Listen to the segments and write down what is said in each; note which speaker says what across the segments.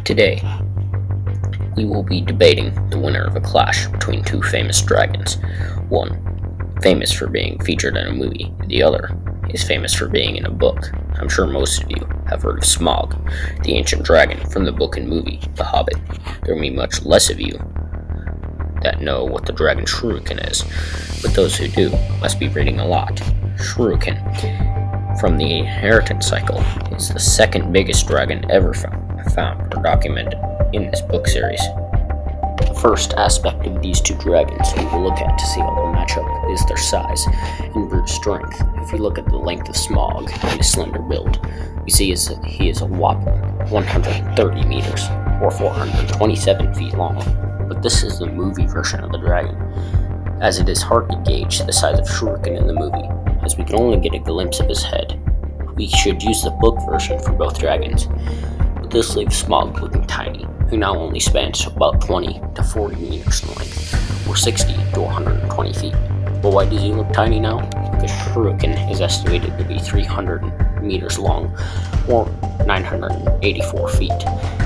Speaker 1: Today, we will be debating the winner of a clash between two famous dragons. One, famous for being featured in a movie, the other is famous for being in a book. I'm sure most of you have heard of Smaug, the ancient dragon from the book and movie, The Hobbit. There will be much less of you that know what the dragon Shruikan is, but those who do must be reading a lot. Shruikan, from the inheritance cycle, is the second biggest dragon ever found or documented in this book series. The first aspect of these two dragons we will look at to see how they match up is their size and brute strength. If we look at the length of Smaug and his slender build, we see he is a whopping 130 meters, or 427 feet long. But this is the movie version of the dragon, as it is hard to gauge the size of Shruikan in the movie, as we can only get a glimpse of his head. We should use the book version for both dragons, but this leaves Smaug looking tiny, who now only spans about 20 to 40 meters in length, or 60 to 120 feet. But why does he look tiny now? Because Shruikan is estimated to be 300 meters long, or 984 feet.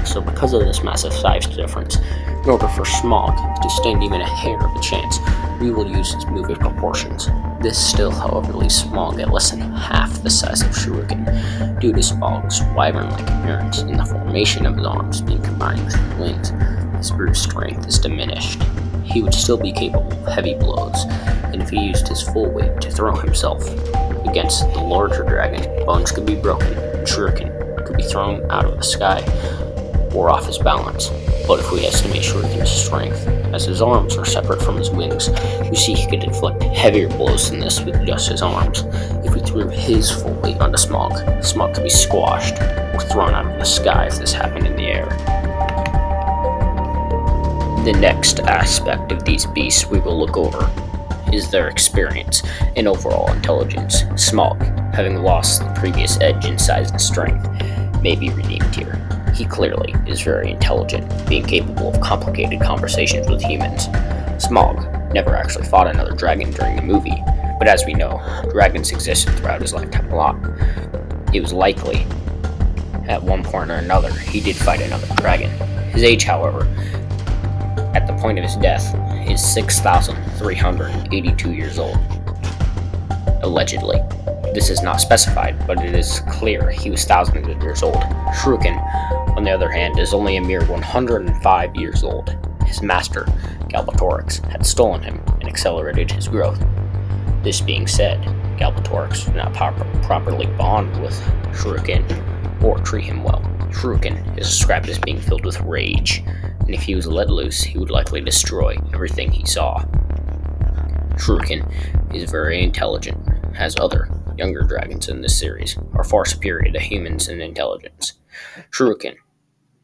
Speaker 1: So because of this massive size difference, in order for Smaug to stand even a hair of a chance, we will use his movie proportions. This still, however, leaves Smaug at less than half the size of Shruikan, due to Smaug's wyvern-like appearance and the formation of his arms being combined with his wings. His brute strength is diminished. He would still be capable of heavy blows, and if he used his full weight to throw himself against the larger dragon, bones could be broken, and Shruikan could be thrown out of the sky or off his balance. But if we estimate Shurikan's strength, as his arms are separate from his wings, we see he could inflict heavier blows than this with just his arms. If we threw his full weight onto Smaug, Smaug could be squashed or thrown out of the sky if this happened in the air. The next aspect of these beasts we will look over is their experience and overall intelligence. Smaug, having lost the previous edge in size and strength, may be redeemed here. He clearly is very intelligent, being capable of complicated conversations with humans. Smaug never actually fought another dragon during the movie, but as we know, dragons existed throughout his lifetime a lot. It was likely, at one point or another, he did fight another dragon. His age, however, at the point of his death, is 6,382 years old. Allegedly. This is not specified, but it is clear he was thousands of years old. Shruikan, on the other hand, is only a mere 105 years old. His master, Galbatorix, had stolen him and accelerated his growth. This being said, Galbatorix did not properly bond with Shruikan or treat him well. Shruikan is described as being filled with rage, and if he was let loose, he would likely destroy everything he saw. Shruikan is very intelligent, as other younger dragons in this series are far superior to humans in intelligence. Shruikan,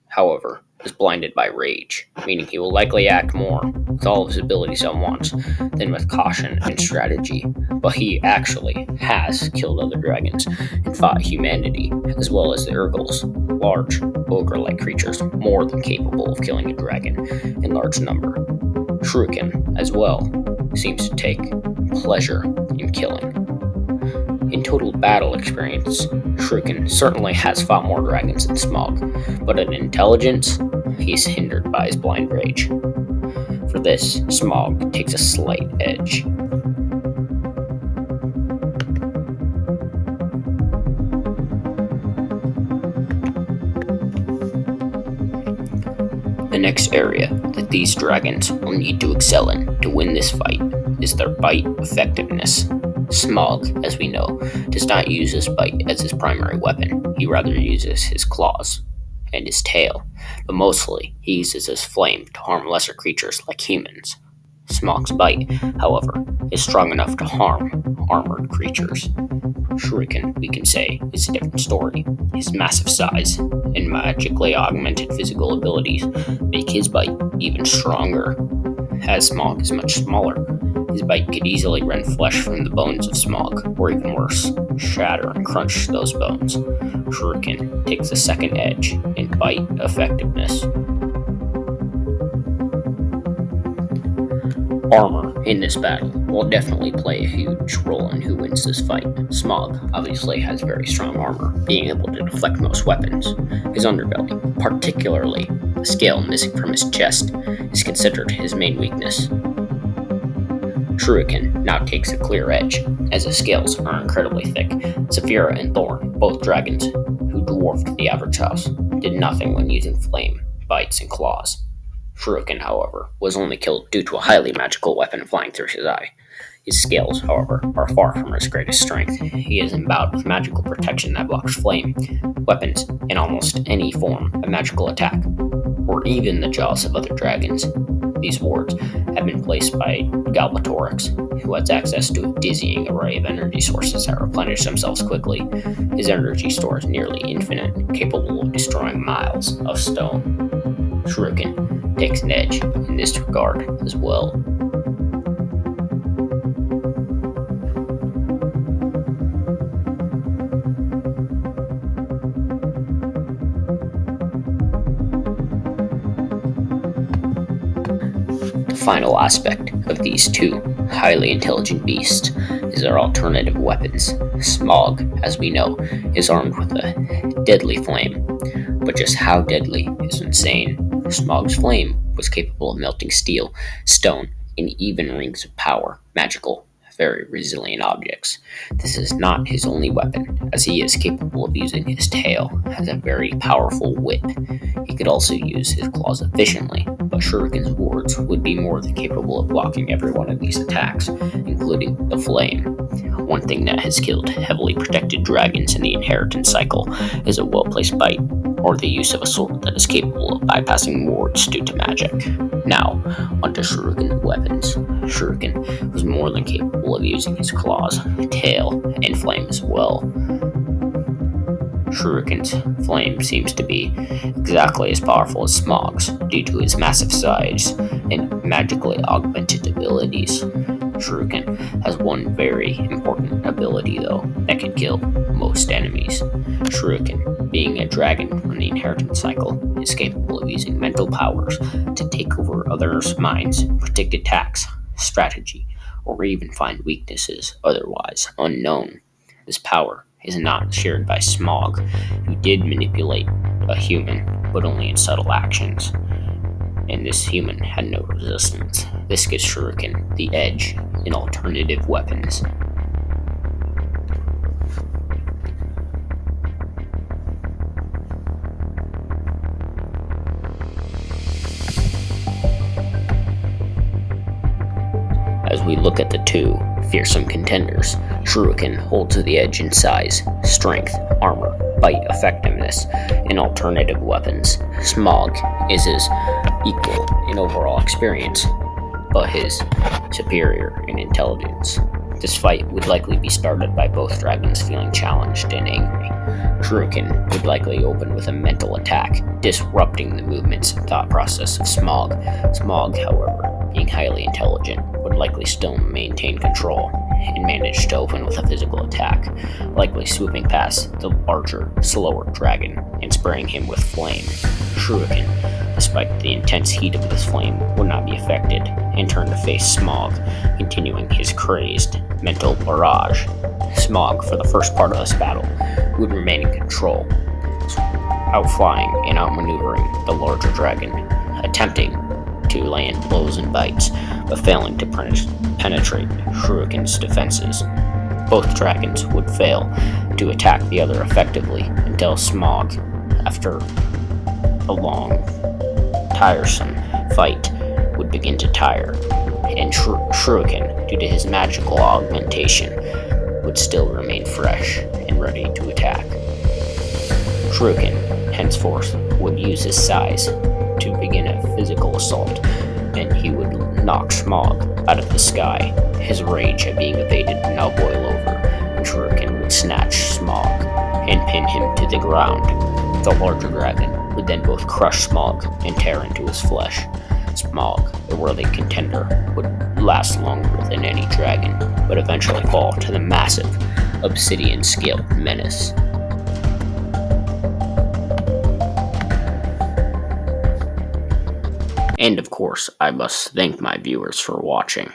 Speaker 1: however, is blinded by rage, meaning he will likely act more with all of his abilities at once than with caution and strategy. But he actually has killed other dragons and fought humanity, as well as the Urgles, large ogre-like creatures more than capable of killing a dragon in large number. Shruikan, as well, seems to take pleasure in killing. In total battle experience, Shruikan certainly has fought more dragons than Smaug, but in intelligence, he is hindered by his blind rage. For this, Smaug takes a slight edge. The next area that these dragons will need to excel in to win this fight is their bite effectiveness. Smaug, as we know, does not use his bite as his primary weapon. He rather uses his claws and his tail, but mostly he uses his flame to harm lesser creatures like humans. Smaug's bite, however, is strong enough to harm armored creatures. Shruikan, we can say, is a different story. His massive size and magically augmented physical abilities make his bite even stronger, as Smaug is much smaller. His bite could easily rend flesh from the bones of Smaug, or even worse, shatter and crunch those bones. Shruikan takes the second edge in bite effectiveness. Armor in this battle will definitely play a huge role in who wins this fight. Smaug obviously has very strong armor, being able to deflect most weapons. His underbelly, particularly the scale missing from his chest, is considered his main weakness. Shruikan now takes a clear edge, as his scales are incredibly thick. Saphira and Thorn, both dragons who dwarfed the average house, did nothing when using flame, bites, and claws. Shruikan, however, was only killed due to a highly magical weapon flying through his eye. His scales, however, are far from his greatest strength. He is endowed with magical protection that blocks flame, weapons, and almost any form of magical attack, or even the jaws of other dragons. These wards have been placed by Galbatorix, who has access to a dizzying array of energy sources that replenish themselves quickly. His energy store is nearly infinite, capable of destroying miles of stone. Shruikan takes an edge in this regard as well. The final aspect of these two highly intelligent beasts is their alternative weapons. Smaug, as we know, is armed with a deadly flame, but just how deadly is insane. Smaug's flame was capable of melting steel, stone, and even rings of power, magical, very resilient objects. This is not his only weapon, as he is capable of using his tail as a very powerful whip. He could also use his claws efficiently, but Shuriken's wards would be more than capable of blocking every one of these attacks, including the flame. One thing that has killed heavily protected dragons in the inheritance cycle is a well-placed bite, or the use of a sword that is capable of bypassing wards due to magic. Now, onto Shuriken's weapons. Shuriken was more than capable of using his claws, tail, and flame as well. Shuriken's flame seems to be exactly as powerful as Smaug's due to his massive size and magically augmented abilities. Shuriken has one very important ability, though, that can kill most enemies. Shuriken, being a dragon from the inheritance cycle, is capable of using mental powers to take over others' minds, predict attacks, strategy, or even find weaknesses otherwise unknown. This power is not shared by Smaug, who did manipulate a human, but only in subtle actions. And this human had no resistance. This gives Shuriken the edge in alternative weapons. As we look at the two fearsome contenders, Shuriken holds the edge in size, strength, armor, bite effectiveness, and alternative weapons. Smaug is his equal in overall experience, but his superior in intelligence. This fight would likely be started by both dragons feeling challenged and angry. Shuriken would likely open with a mental attack, disrupting the movements and thought process of Smaug. Smaug, however, being highly intelligent, would likely still maintain control and manage to open with a physical attack, likely swooping past the larger, slower dragon and spraying him with flame. Shuriken, despite the intense heat of this flame, would not be affected and turned to face Smaug, continuing his crazed mental barrage. Smaug, for the first part of this battle, would remain in control, outflying and outmaneuvering the larger dragon, attempting to land blows and bites, but failing to penetrate Shuriken's defenses. Both dragons would fail to attack the other effectively until Smaug, after a long, tiresome fight, would begin to tire, and Shuriken, due to his magical augmentation, would still remain fresh and ready to attack. Shuriken, henceforth, would use his size to begin a physical assault, and he would knock Smaug out of the sky. His rage at being evaded would now boil over, and Shuriken would snatch Smaug and pin him to the ground. The larger dragon would then both crush Smaug and tear into his flesh. Smaug, the worthy contender, would last longer than any dragon, but eventually fall to the massive, obsidian-scaled menace. And of course, I must thank my viewers for watching.